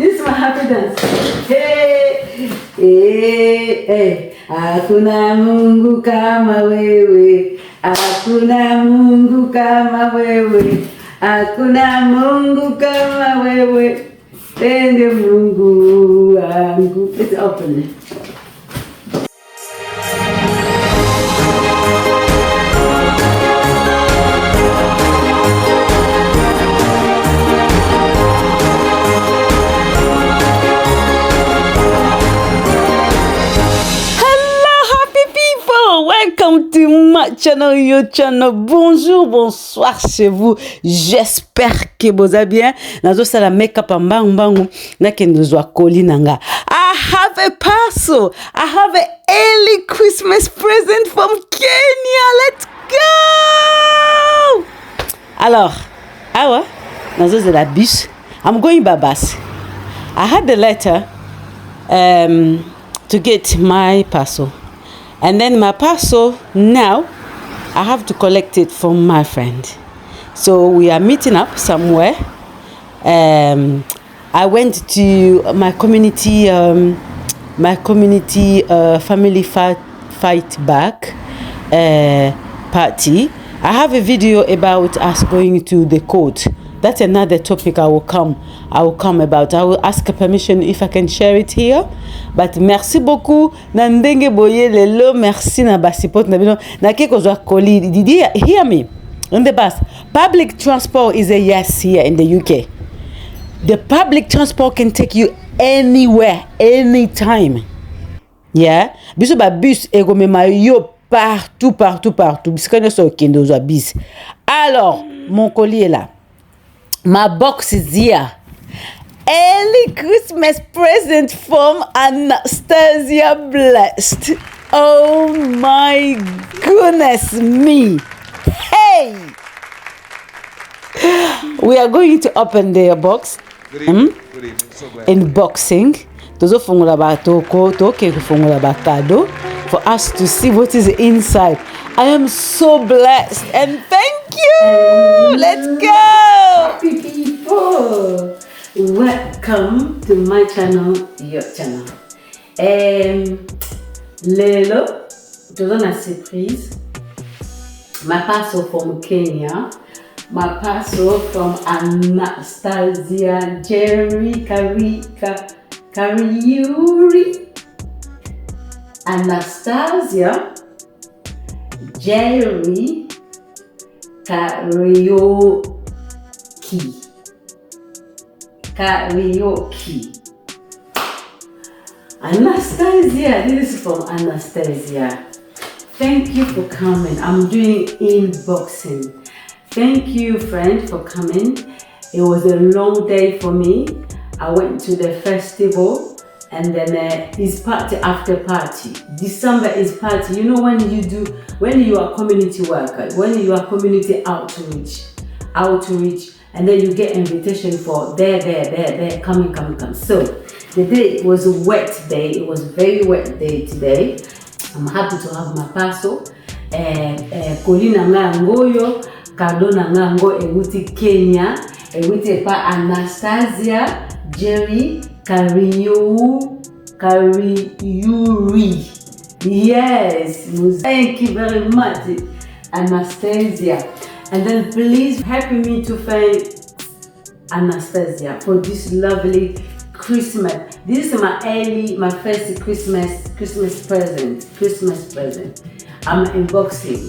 This is my happy dance. Hey, hey, hey. Hakuna Mungu kama wewe. Hakuna Mungu kama wewe. Hakuna Mungu kama wewe. Ende Mungu wangu. Let's open it. Welcome to my channel, your channel. Bonjour, bonsoir chez vous. J'espère que vous allez bien. Nazo sala make-up ambangu na kendozwa koli nanga. I have a parcel. I have an early Christmas present from Kenya. Let's go. Alors, awa, nazo zela bus. I'm going by bus. I had the letter to get my parcel. And then my parcel, now, I have to collect it from my friend. So we are meeting up somewhere. I went to my community family fight back party. I have a video about us going to the court. That's another topic I will come about. I will ask permission if I can share it here. But merci beaucoup. Nandenge boye lelo merci na basipot na bino na keko zwa koli. Did you hear me? On the bus. Public transport is a yes here in the UK. The public transport can take you anywhere, anytime. Yeah. Biso ba bus ego mema yo partout. Biskane so kendo zwa bis. Alors, mon colis est là. My box is here. Early Christmas present from Anastasia Blessed. Oh my goodness me. Hey! We are going to open the box. Good evening. Good evening. So glad. Unboxing. Tozo fungula ba toko toke fungula ba Cadeaux for us to see what is inside. I am so blessed and thank you. Let's go. Happy people. Welcome to my channel, your channel. Lelo, je donne une surprise. My parcel from Kenya. My parcel from Anastasia Kariuri. Anastasia Jerry Karaoke. Anastasia, this is from Anastasia. Thank you for coming. I'm doing unboxing. Thank you, friend, for coming. It was a long day for me. I went to the festival and then it's party after party. December is party. You know when you are community worker, when you are community outreach, and then you get invitation for there, come. So the day was a wet day. It was a very wet day today. I'm happy to have my parcel. Kolina nga ngoyo, Cadeaux na nga ngo ewuti Kenya, ewuti pa Anastasia Jerry Kariuri. Yes, thank you very much, Anastasia. And then please help me to thank Anastasia for this lovely Christmas. This is my first Christmas present. I'm unboxing.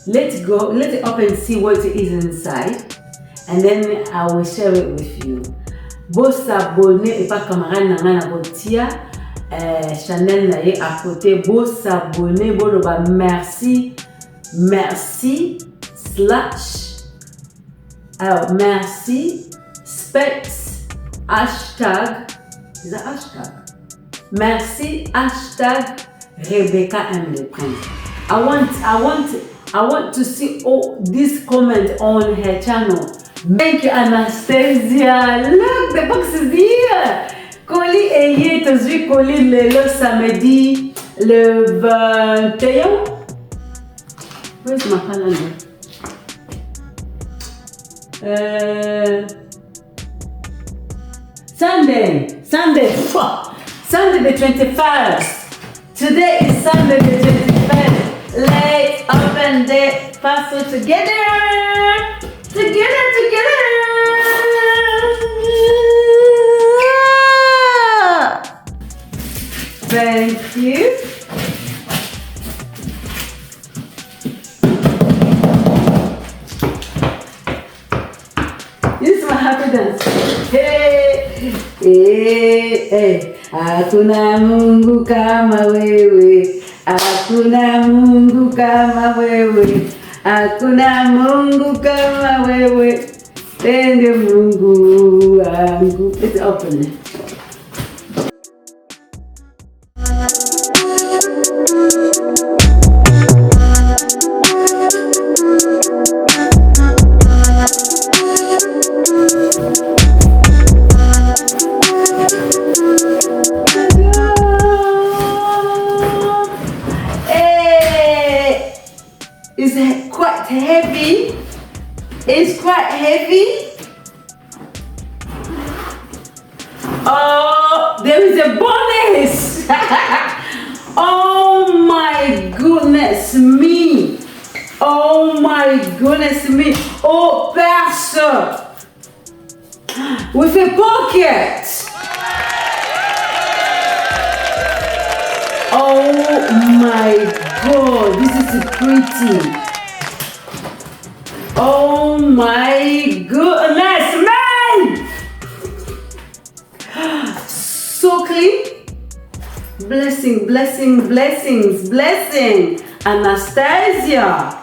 Let's open and see what is inside, and then I will share it with you. Boss abonné et pas camarade na botia Chanel na ye à côté. Boss abonné boloba merci slash alors merci specs hashtag is that hashtag merci hashtag Rebeccamleprince. I want to see all this comment on her channel. Thank you, Anastasia. Look, the box is here. Colis ayé, t'as vu colis le samedi le 21. Where's my calendar? Sunday, Sunday the 21st. Today is Sunday the 21st. Let's open the parcel together. Thank you. This is my happy dance. Hey, hey, hey. Hakuna Mungu kama wewe. Hakuna Mungu kama wewe. Hakuna Mungu kama wewe. Ende Mungu wangu. Let's open it. It's quite heavy. It's quite heavy. Oh, there is a bonus. Oh my goodness me. Oh my goodness me. Oh, Pastor. With a pocket. Oh my God, this is pretty. Oh my goodness, man! So clean. Blessing, blessing, blessings, blessing. Anastasia.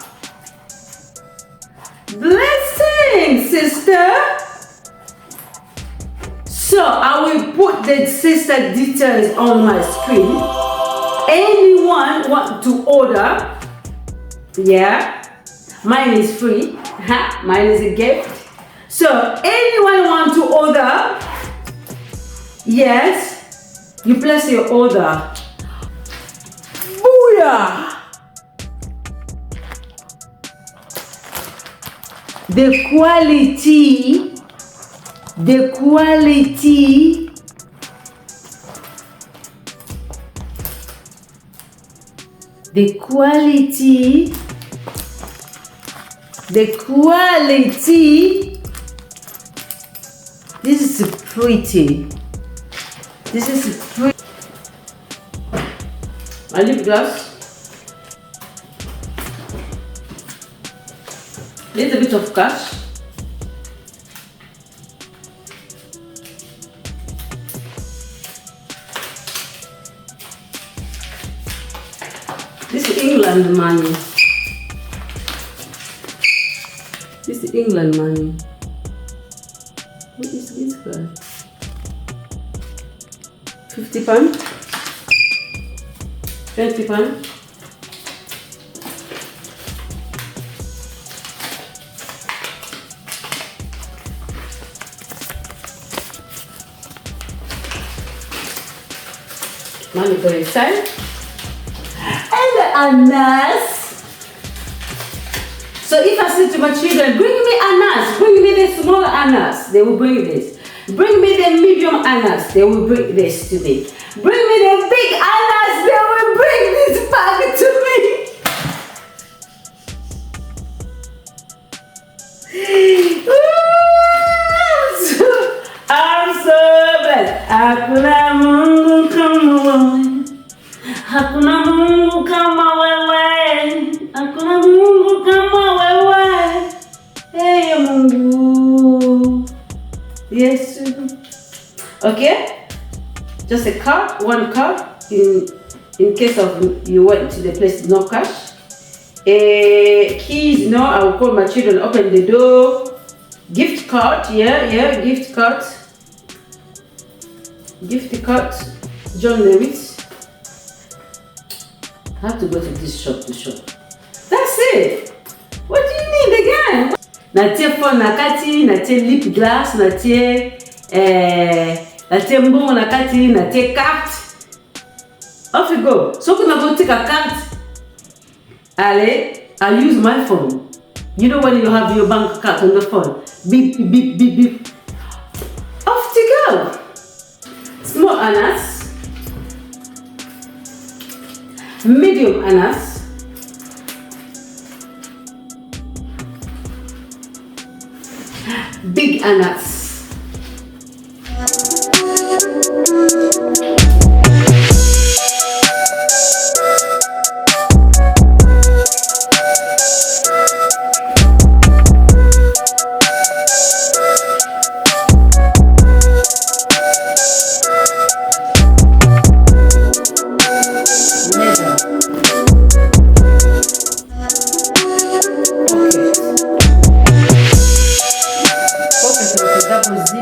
Blessing, sister. So I will put the sister details on my screen. Anyone want to order? Yeah, mine is free. Mine is a gift. So anyone want to order? Yes, you place your order. Booyah! The quality. The quality. The quality. The quality. This is pretty. This is pretty. My lip gloss. Little bit of cash. This is England money. This is England money. What is this guy? £50? £20? Money go inside. And the ananas. So if I say to my children, bring me ananas, bring me the small ananas, they will bring this. Bring me the medium ananas, they will bring this to me. Bring me the big ananas, they will bring this bag to me. I'm so blessed. Hakuna Mungu kama wewe. Hakuna Mungu kama wewe. Hakuna Mungu kama wewe. Hey Mungu. Yes. Okay? Just a card, one card in case of you went to the place no cash. Keys, no, I will call my children, open the door. Gift card, yeah, gift card. Gift card, John Lewis. I have to go to this shop to shop. That's it. What do you need again? Natie phone nakati, natie lip gloss, natie mbongo nakati, natie carte. Off you go. So when I go take a card, I use my phone. You know when you have your bank card on the phone, beep, beep, beep, beep. Off to go. ananas, medium ananas, big ananas. Double zip.